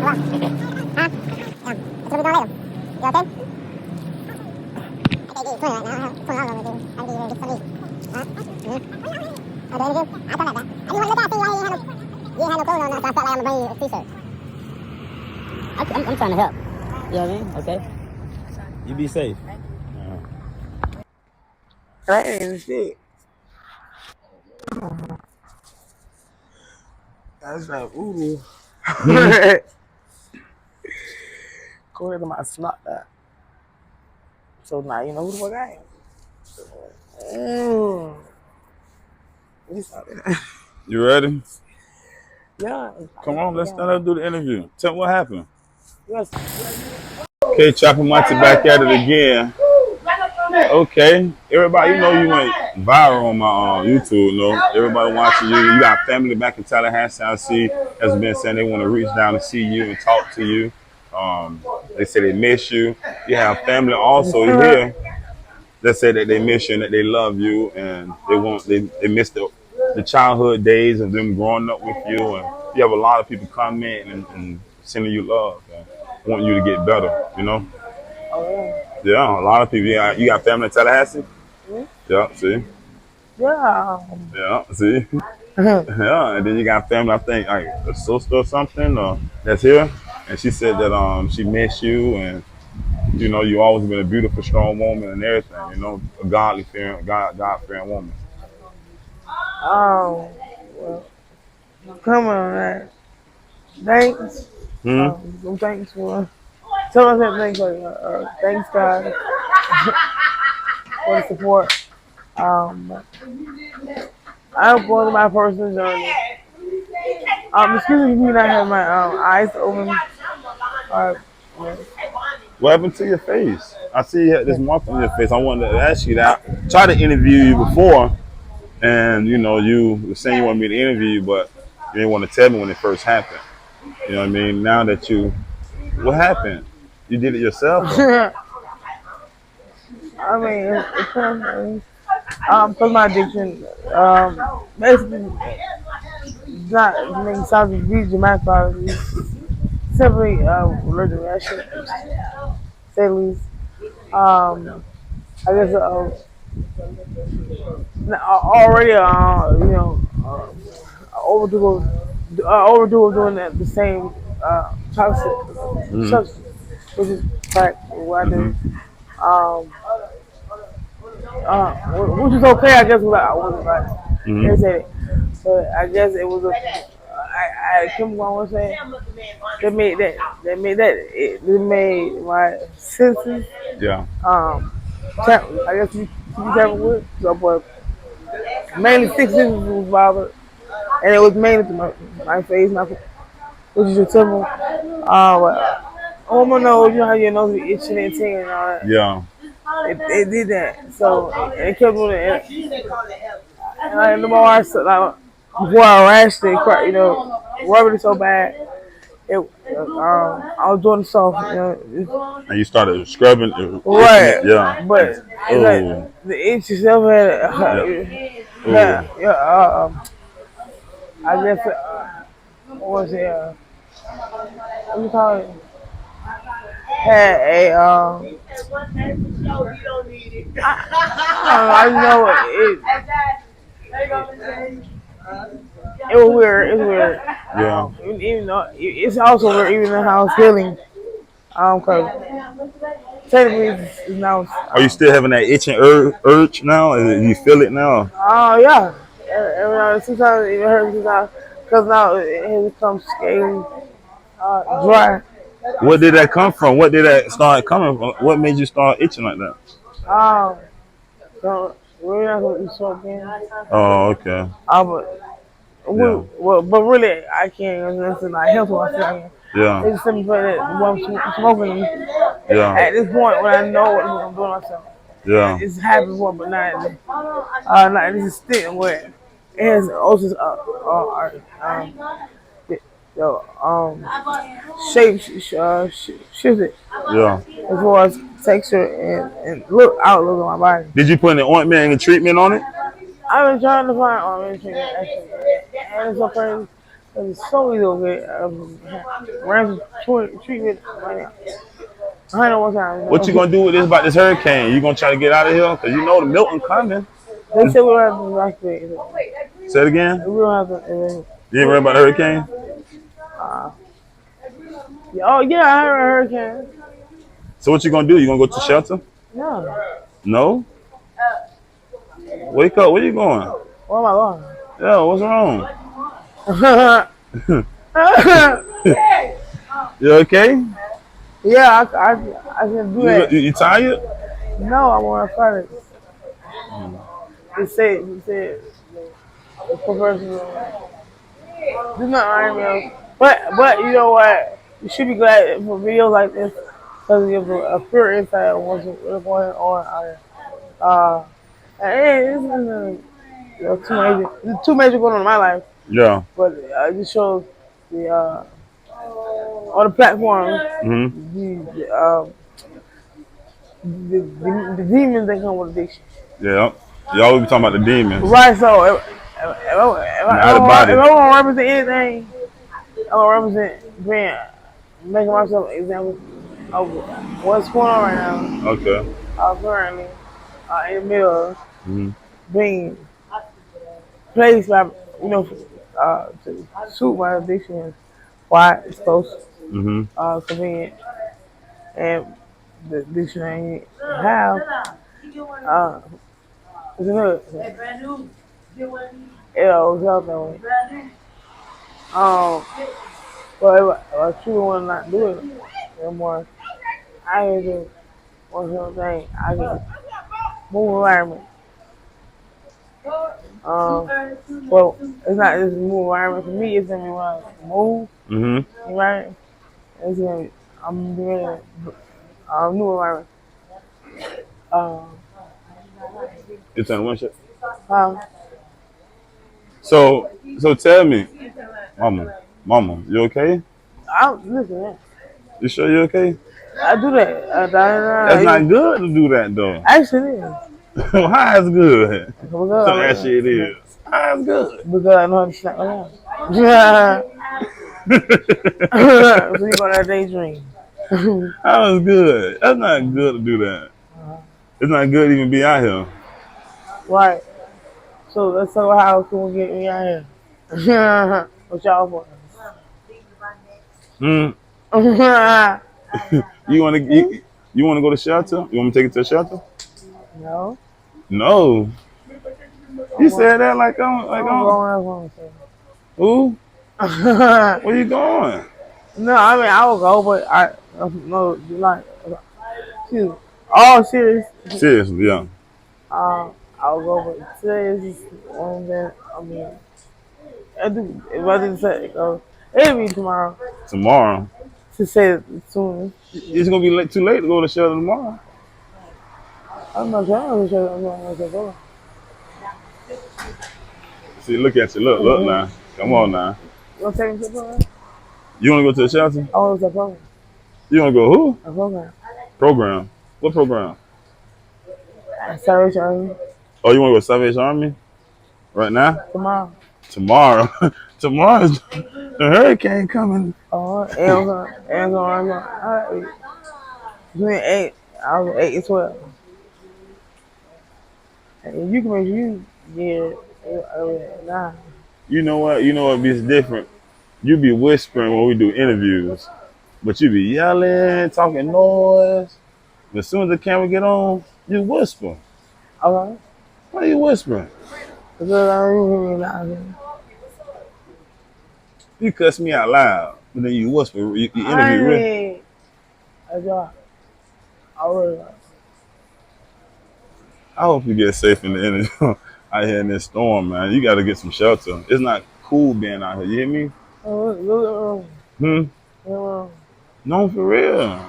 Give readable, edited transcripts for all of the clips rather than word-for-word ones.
I'm trying to help. You know what I mean? Okay. You be safe. That ain't shit. That's like, ooh. Go ahead to my snot that. So now you know who the fuck I am. You ready? Yeah. Come on, let's stand up and do the interview. Tell me what happened. Yes. Okay, Trapn back at it again. Okay, everybody, you know you went viral on my YouTube. You know, everybody watching you. You got family back in Tallahassee. I see has been saying they want to reach down and see you and talk to you. They say they miss you. You have family also here that say that they miss you and that they love you and they miss the childhood days of them growing up with you. And you have a lot of people commenting and sending you love and want you to get better. You know. Yeah, a lot of people. You got family in Tallahassee? Mm-hmm. Yeah, see? Yeah. Yeah, see? Yeah, and then you got family, I think, like a sister or something that's here. And she said that she missed you and, you know, you always been a beautiful, strong woman and everything, you know, a God-fearing woman. Well, come on, man. Thanks. Thanks for telling us that thing. Thanks, God, for the support. I'm going through my personal journey. Excuse me for not having my eyes open. Yeah. What happened to your face? I see you had this mark on your face. I wanted to ask you that. I tried to interview you before, and you know, you were saying you wanted me to interview you, but you didn't want to tell me when it first happened. You know what I mean? Now that what happened? You did it yourself? I mean, it's kind of because my addiction, basically, not making sounds of be dramatic about it. It's simply allergic reaction, to say the least. I guess already, you know, overdo of doing the same toxic substance, which is crack, what I do. Which is okay, I guess. I wasn't like irritated, but I guess it was I couldn't want to say they made my senses. Yeah. I guess you careful with. So, but mainly 6 senses was bothered, and it was mainly my face, which is your temple. On my nose, you know how your nose be itching and tingling and all that. Yeah. It did that, so it kept doing it. And like, the more before I rashed it, you know, rubbing it so bad, I was doing soft, you know. And you started scrubbing, Right? yeah. But it's like the itch itself I guess what was it? What do you call it? Had a I know it was weird. It's weird. Yeah. Even though it's also weird, even in house healing. Cause technically it's now. Are you still having that itching urge now? You feel it now? Oh yeah. Sometimes it hurts sometimes because now it becomes scaly, dry. Where did that come from? What did that start coming from? What made you start itching like that? So we're not gonna be smoking. Oh, okay. But really, I can't. That's not health wise. Yeah. It's simply that I'm smoking. Yeah. At this point, when I know what I'm doing myself. Yeah. It's happened before, but not this extent where it has also shape shifted. Yeah. As far as texture and outlook on my body. Did you put any ointment and treatment on it? I've been trying to find treatment actually, and it's so crazy. It's so easy to get random treatment right now. I know one time. What you gonna do with this about this hurricane? You gonna try to get out of here? Cause you know the Milton coming. They said we don't have to evacuate. Say it again. We don't have to. You ain't worried about the hurricane? Oh yeah, I heard a hurricane. So what you gonna do? You gonna go to shelter? No. No? Wake up, where you going? Where am I going? Yo, what's wrong? You okay? Yeah, I can do that. You tired? No, I'm on Friday. He said, the professional. There's not right now. But you know what? You should be glad for videos like this because it gives a pure insight on what's going on out here. And there's two major going on in my life, Yeah. but it just shows the on the platform Mm-hmm. the demons that come with addiction. Yeah. Y'all be talking about the demons. Right. So if I want to represent anything, I want to represent making myself an example of what's going on right now. Okay. Currently in the middle of being placed by to suit my addiction. Why it's close, convenient, and the addiction ain't have. It's a hood. Yeah, it was out that way. But if I truly want to not do it anymore, I can do one simple thing. I can move environment. Well, it's not just move environment for me. It's gonna be when I move, right? It's gonna be I'm doing new environment. You turn one shit. So So tell me, mama, you okay? listen, man. You sure you okay? I do that. That's not good to do that though. Actually, it is. How is good? Because So that shit is. How is good? Because I know how to snack around. Yeah. So you got that daydream. How is good? That's not good to do that. It's not good to even be out here. Right. So let's talk about how can we get me out here. What y'all for? You wanna go to shelter? You want me to take it to a shelter? No. No. You said that like I'm Who? Where you going? No, I mean I will go, but I no like all serious. Seriously, yeah. I'll go, but today is just one that I mean. If I didn't say it, it'll be tomorrow. Tomorrow. To say it soon. It's gonna be too late to go to shelter tomorrow. I'm not trying to show I'm going to go. See, look at you. Look now. Come on now. You want to take me to the program? You wanna go to the shelter? I want to the program. You wanna go who? A program. Program. What program? Salvation Army. Oh, you wanna go to Salvation Army? Right now? Tomorrow. Tomorrow. Tomorrow's the hurricane coming. Oh, Amazon. Between 8, I was 8 and 12. And you can make sure you get it 9. You know what? Be different. You be whispering when we do interviews, but you be yelling, talking noise. But as soon as the camera get on, you whisper. Okay. Why you whispering? Because I don't hear me loud. You cuss me out loud, but then you whisper. You interview real. I hope you get safe in the interview out here in this storm, man. You got to get some shelter. It's not cool being out here. You hear me? No, for real.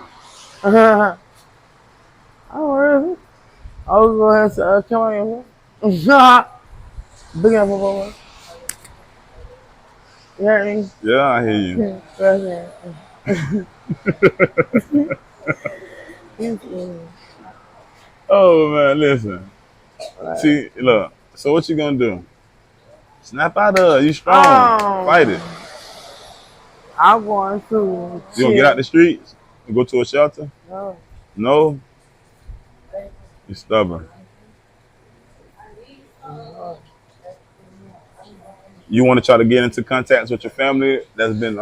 I don't really. I was going to come on here. Big up, boy. You heard me? Yeah, I hear you. Oh, man, listen. See, look. So what you gonna do? Snap out of it. You strong. Fight it. I'm going to You gonna get out the streets and go to a shelter? No. No? You stubborn. You want to try to get into contacts with your family that's been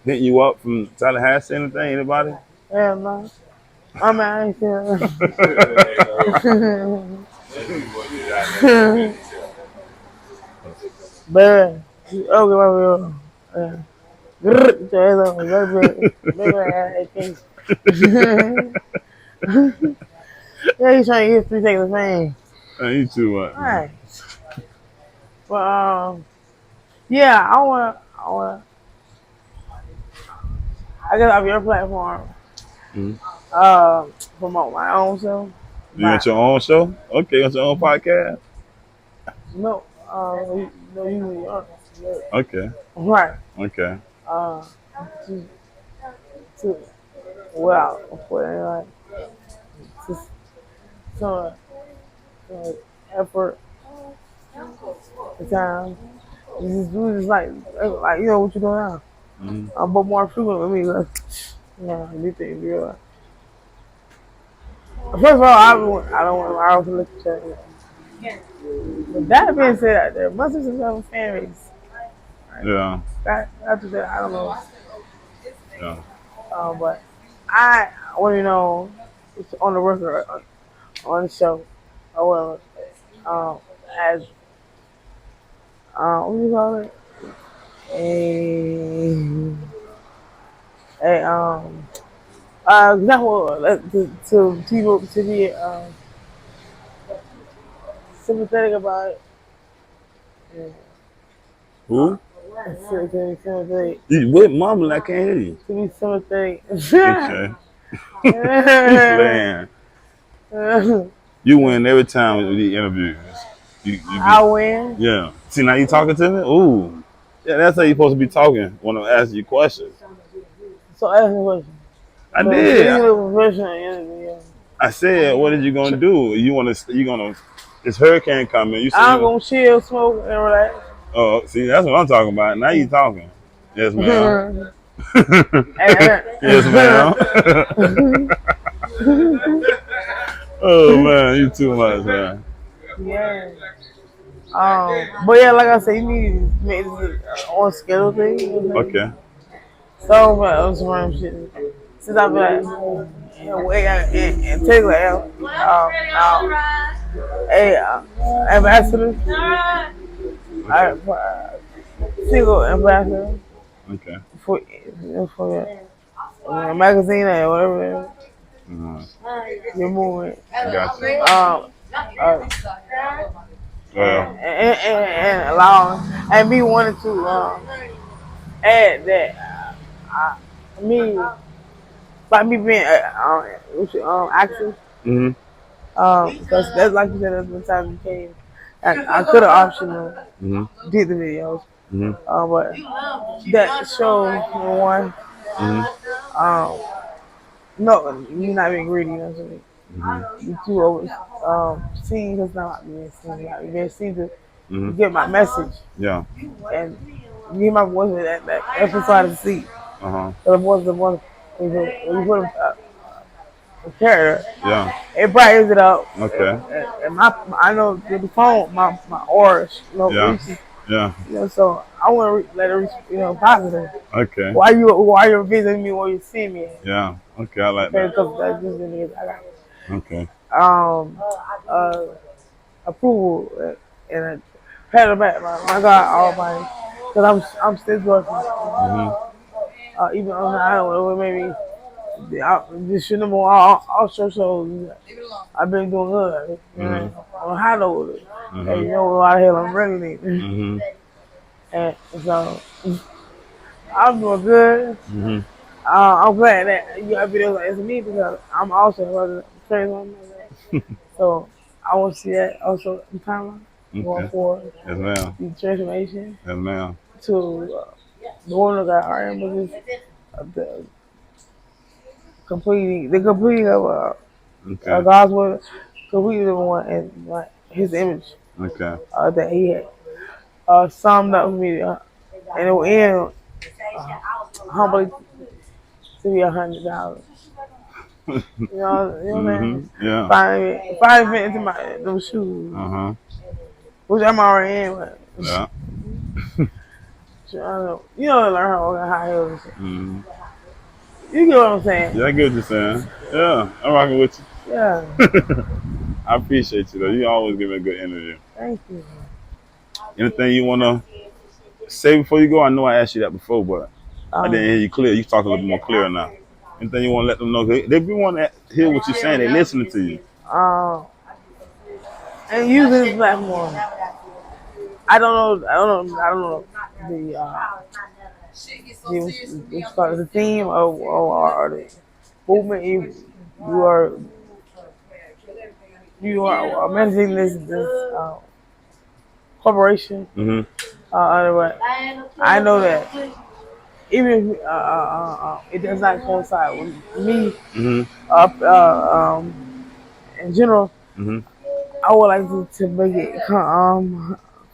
hitting you up from Tallahassee, anything? Anybody? Yeah, no. I'm out here. But okay, my real. Grrr, yeah, he's trying to get 3 seconds, man. You too much. Alright. But yeah, I guess on your platform, promote my own self. You got your own show? Okay, you got your own podcast? No, no, you are. Okay. Right. Okay. To well, for like, just some effort, the time. Just do this like you know what you're doing now. But more frequent with me, like, yeah, these things real. First of all, I don't want to look at you. But that being said, there must be some fan base. Right? Yeah. After that, I don't know. Yeah. But I want to know it's on the record on the show. Oh well, as what do you call it? Example to people to be sympathetic about it. Yeah. Who? To be sympathetic. You with mama? I can't hear you. To be sympathetic. Okay. Man. You win every time with the interviews. I win. Yeah. See, now you talking to me? Ooh. Yeah, that's how you supposed to be talking when I'm asking you questions. So ask me a question. I did. I said, what are you gonna do? You gonna this hurricane coming. You said I'm gonna chill, smoke, and relax. Oh, see, that's what I'm talking about. Now you talking. Yes, ma'am. Yes, ma'am. Oh man, you too much, man. Yeah. But yeah, like I said, you need to make this on schedule thing. You know what I'm saying? Okay. So, on some random shit. Since I've been like, and take like, ambassador, single ambassador. Okay. For a magazine or whatever. Your movement. Gotcha. And allow and me wanting to add that me being active. Because that's like you said, that's the time you came. I could have optional did the videos, but that shows one. No, you're not being greedy. You know what I mean? You too over seen because not being seen. Like being seen to get my message. Yeah. And get my voice with that emphasize the seat. So the voice when you put a character. Yeah. It brightens it up. Okay. And I know with the phone, my aura, reaches. Yeah. You know, so I want to let it reach, positive. Okay. Why you visiting me or you see me? Yeah. Okay, I like that. Because that's just the niggas I got. Okay. Approval and a pat on the back, my God Almighty, because I'm still working. Even on the island, maybe this shit number all shows. I've been doing good. On high note, and you know a lot of hell I'm regulating. And so I'm doing good. I'm glad that you got videos like this for me because I'm also trans on that. So I want to see that also in timeline going forward. Yes, ma'am. The transformation. Yes, ma'am. To the woman that I am with the completing of God's word, completing the one and like His image. Okay. That He had summed up for me, and it will end humbly to be $100. You know what I'm saying? Yeah. Five minutes into those shoes, which I'm already in. But, Yeah. you know, learn how to wear high heels and shit. Mm-hmm. You get what I'm saying? Yeah, I get what you're saying. Yeah, I'm rocking with you. Yeah. I appreciate you though. You always give me a good interview. Thank you. Anything you wanna say before you go? I know I asked you that before, but I didn't hear you clear. You talk a little bit more clear now. Anything you want to let them know? They be want to hear what you're saying. They listening to you. And using this platform. I don't know the theme or the movement you are managing this corporation. I know that even if it does not coincide with me, in general, I would like to make it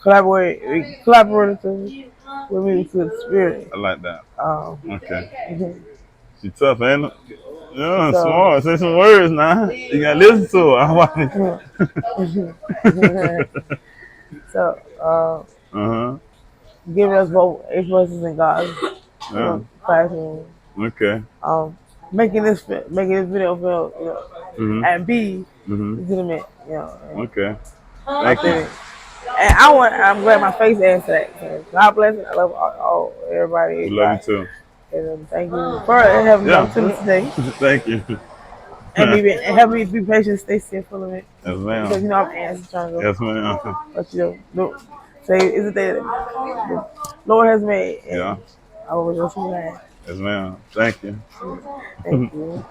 collaborative with me to the spirit. I like that. Okay. She tough, ain't it? Yeah, So- smart. Say some words now. You gotta listen to her. So, giving us both influences in God's classroom. Okay. Making this video feel, and be legitimate, Okay. Thank you. And I'm glad my face answered that. So God bless it. I love all everybody. We love you too. And thank you for having me on today. Thank you. And help me be patient, stay still for a minute. Yes, ma'am. Because I'm anxious trying to go. Yes, ma'am. But no, say it's a day that the Lord has made. And I will rejoice in that. Yes, ma'am. Thank you. Thank you.